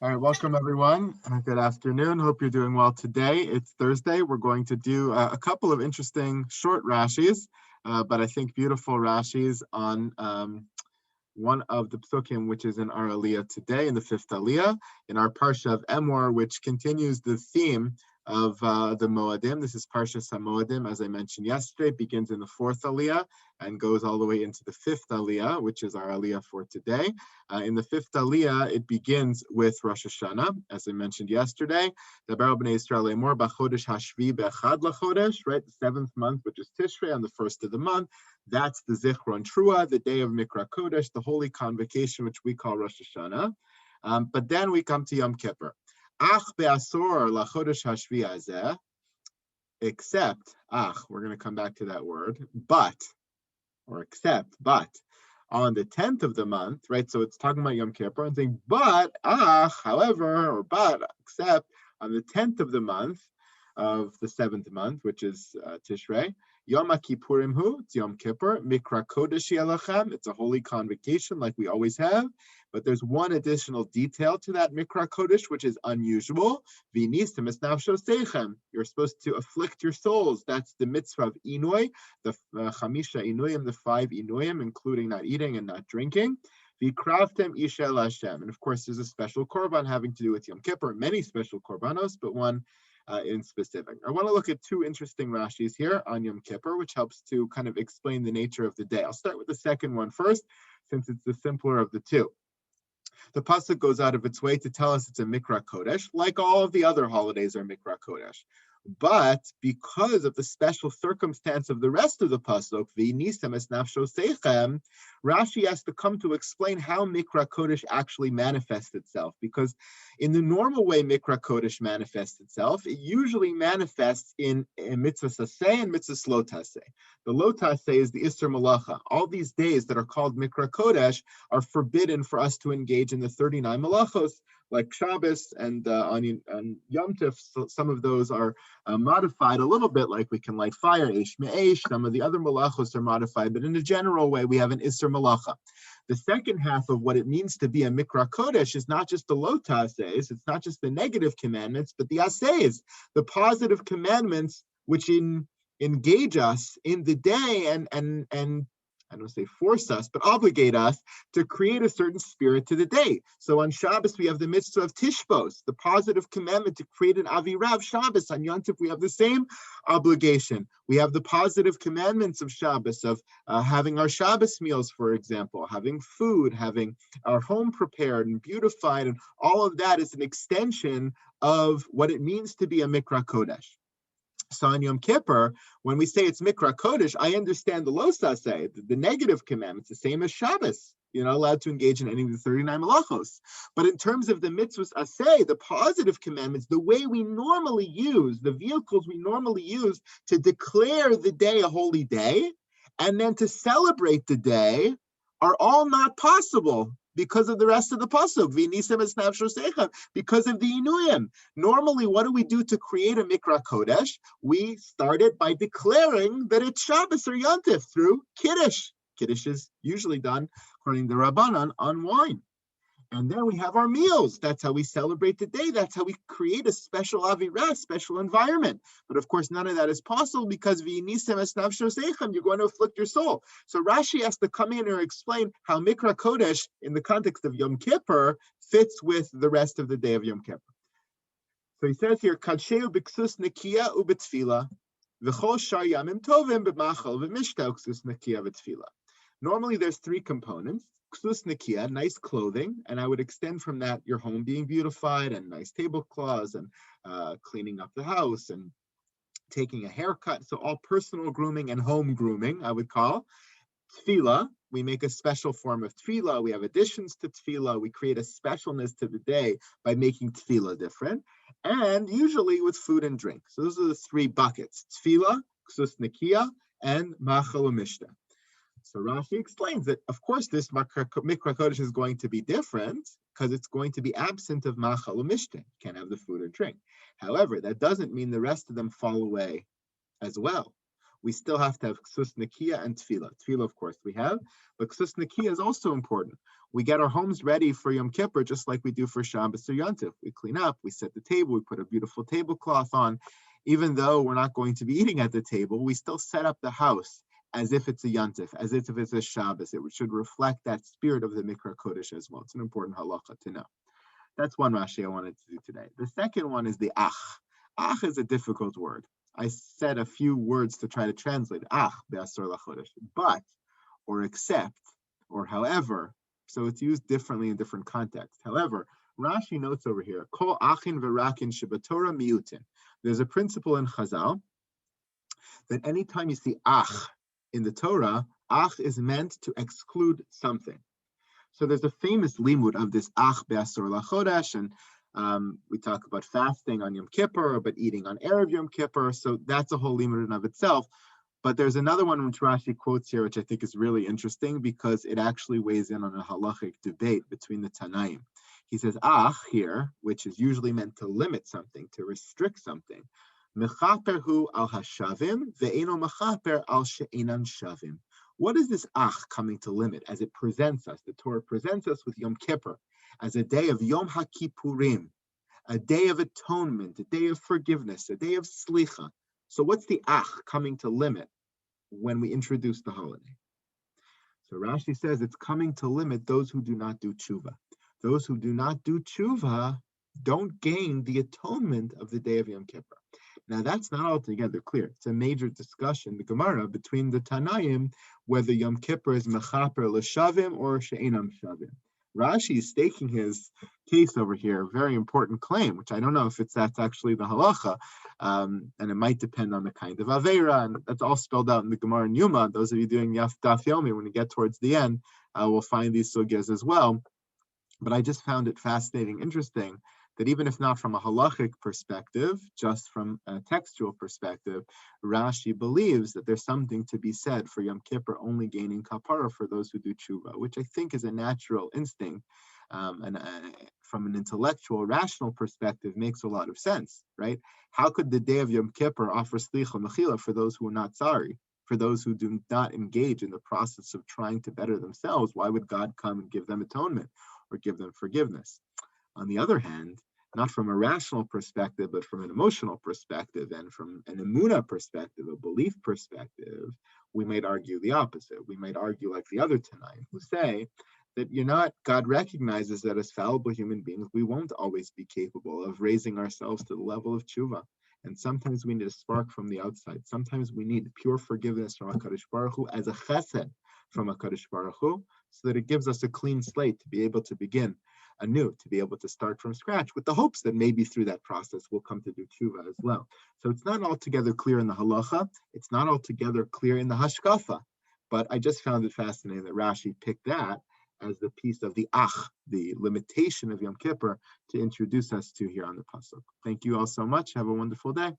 All right, welcome everyone. Good afternoon. Hope you're doing well today. It's Thursday. We're going to do a couple of interesting short Rashis, but I think beautiful Rashis on one of the psukim, which is in our Aliyah today, in the fifth Aliyah, in our Parsha of Emor, which continues the theme of the Moadim. This is Parsha Moadim, as I mentioned yesterday, begins in the fourth Aliyah and goes all the way into the fifth Aliyah, which is our Aliyah for today. In the fifth Aliyah, it begins with Rosh Hashanah, as I mentioned yesterday. Dabar b'nei Yisrael Emor b'chodesh hashvi b'echad lachodesh, right? The seventh month, which is Tishrei, on the first of the month. That's the Zichron Trua, the day of Mikra Kodesh, the holy convocation, which we call Rosh Hashanah. But then we come to Yom Kippur. Ach be'asor lachodesh hashvi hazeh, except, we're going to come back to that word, but, or except, but, on the 10th of the month, right? So it's talking about Yom Kippur and saying, but, however, or but, except, on the 10th of the month, of the seventh month, which is Tishrei, Yom Kippurim hu, it's Yom Kippur, Mikra Kodesh yelachem, it's a holy convocation like we always have, but there's one additional detail to that Mikra Kodesh, which is unusual. V'nistem es nafsho seichem, you're supposed to afflict your souls. That's the mitzvah of Inui, the Chamisha Inuyim, the 5 Inuyim, including not eating and not drinking. V'kravtem isha Hashem, and of course there's a special korban having to do with Yom Kippur, many special korbanos, but one in specific. I want to look at two interesting Rashis here on Yom Kippur, which helps to kind of explain the nature of the day. I'll start with the second one first, since it's the simpler of the two. The pasuk goes out of its way to tell us it's a Mikra Kodesh, like all of the other holidays are Mikra Kodesh. But because of the special circumstance of the rest of the pasuk, v'nisem es nafsho seichem, Rashi has to come to explain how Mikra Kodesh actually manifests itself. Because in the normal way Mikra Kodesh manifests itself, it usually manifests in mitzvah saseh and mitzvah lo taseh. The lo taseh is the Isser Malacha. All these days that are called Mikra Kodesh are forbidden for us to engage in the 39 malachos, like Shabbos and on Yom Tov. So some of those are modified a little bit, like we can light fire, Eish Me'esh. Some of the other malachos are modified, but in a general way, we have an Isser Malacha. The second half of what it means to be a Mikra Kodesh is not just the lo ta'aseis, it's not just the negative commandments, but the aseis, the positive commandments which engage us in the day and I don't say force us, but obligate us to create a certain spirit to the day. So on Shabbos, we have the mitzvah of Tishbos, the positive commandment to create an Avirav Shabbos. On Yom Tov, we have the same obligation. We have the positive commandments of Shabbos, of having our Shabbos meals, for example, having food, having our home prepared and beautified, and all of that is an extension of what it means to be a Mikra Kodesh. So on Yom Kippur, when we say it's Mikra Kodesh, I understand the lo saseh, the negative commandments, the same as Shabbos. You're not allowed to engage in any of the 39 malachos. But in terms of the mitzvahs aseh, the positive commandments, the way we normally use, the vehicles we normally use to declare the day a holy day, and then to celebrate the day, are all not possible because of the rest of the pasuk, v'nisem es nafsho seichem, because of the inuyim. Normally, what do we do to create a Mikra Kodesh? We start it by declaring that it's Shabbos or Yom Tov through Kiddush. Kiddush is usually done, according to Rabbanan, on wine. And then we have our meals. That's how we celebrate the day. That's how we create a special avirah, special environment. But of course, none of that is possible because v'nisem es nafsho seichem, you're going to afflict your soul. So Rashi has to come in and explain how Mikra Kodesh, in the context of Yom Kippur, fits with the rest of the day of Yom Kippur. So he says here, Kadsheu b'ksus nekiya u'b'tfila, v'chol shar yamim tovim b'machal v'mishta uksus nekiya v'tfila. Normally, there's three components. Ksus nekiya, nice clothing, and I would extend from that your home being beautified and nice tablecloths and cleaning up the house and taking a haircut. So all personal grooming and home grooming, I would call. Tefillah, we make a special form of tefillah. We have additions to tefillah. We create a specialness to the day by making tefillah different, and usually with food and drink. So those are the three buckets: tefillah, ksus nekiya, and machal u'mishta. So Rashi explains that, of course, this Mikra Kodesh is going to be different because it's going to be absent of machal u'mishta. You can't have the food or drink. However, that doesn't mean the rest of them fall away as well. We still have to have ksus nekiya and tefillah. Tefillah, of course, we have, but ksus nekiya is also important. We get our homes ready for Yom Kippur just like we do for Shabbos or Yom Tov. We clean up, we set the table, we put a beautiful tablecloth on. Even though we're not going to be eating at the table, we still set up the house as if it's a Yom Tov, as if it's a Shabbos. It should reflect that spirit of the Mikra Kodesh as well. It's an important halacha to know. That's one Rashi I wanted to do today. The second one is the ach. Ach is a difficult word. I said a few words to try to translate ach be'asor lachodesh, but, or except, or however. So it's used differently in different contexts. However, Rashi notes over here, kol achin v'rakin shebatorah miutin. There's a principle in Chazal that anytime you see ach in the Torah, ach is meant to exclude something. So there's a famous limud of this ach be'asor lachodesh, and we talk about fasting on Yom Kippur, but eating on Erev Yom Kippur. So that's a whole limud in of itself. But there's another one which Rashi quotes here, which I think is really interesting because it actually weighs in on a halachic debate between the Tanaim. He says, ach here, which is usually meant to limit something, to restrict something, mechaper hu al hashavim ve'eno mechaper al she'enan shavim. What is this ach coming to limit as it presents us? The Torah presents us with Yom Kippur as a day of Yom HaKippurim, a day of atonement, a day of forgiveness, a day of slicha. So what's the ach coming to limit when we introduce the holiday? So Rashi says it's coming to limit those who do not do tshuva. Those who do not do tshuva don't gain the atonement of the day of Yom Kippur. Now that's not altogether clear. It's a major discussion, the Gemara, between the Tanaim, whether Yom Kippur is mechaper l'shavim or she'enam shavim. Rashi is staking his case over here, a very important claim, which I don't know if that's actually the halacha, and it might depend on the kind of aveira, and that's all spelled out in the Gemara and Yuma. Those of you doing Daf Yomi, when you get towards the end, will find these sugyas as well. But I just found it fascinating, interesting, that even if not from a halachic perspective, just from a textual perspective, Rashi believes that there's something to be said for Yom Kippur only gaining kapara for those who do tshuva, which I think is a natural instinct, and from an intellectual, rational perspective, makes a lot of sense, right? How could the day of Yom Kippur offer slicha mechila for those who are not sorry, for those who do not engage in the process of trying to better themselves? Why would God come and give them atonement or give them forgiveness? On the other hand, not from a rational perspective, but from an emotional perspective and from an emunah perspective, a belief perspective, we might argue the opposite. We might argue like the other Tanaim who say that God recognizes that as fallible human beings, we won't always be capable of raising ourselves to the level of tshuva. And sometimes we need a spark from the outside. Sometimes we need pure forgiveness from HaKadosh Baruch Hu as a chesed from HaKadosh Baruch Hu, so that it gives us a clean slate to be able to begin anew, to be able to start from scratch, with the hopes that maybe through that process we'll come to do tshuva as well. So it's not altogether clear in the halacha, it's not altogether clear in the hashkafa, but I just found it fascinating that Rashi picked that as the piece of the ach, the limitation of Yom Kippur, to introduce us to here on the pasuk. Thank you all so much. Have a wonderful day.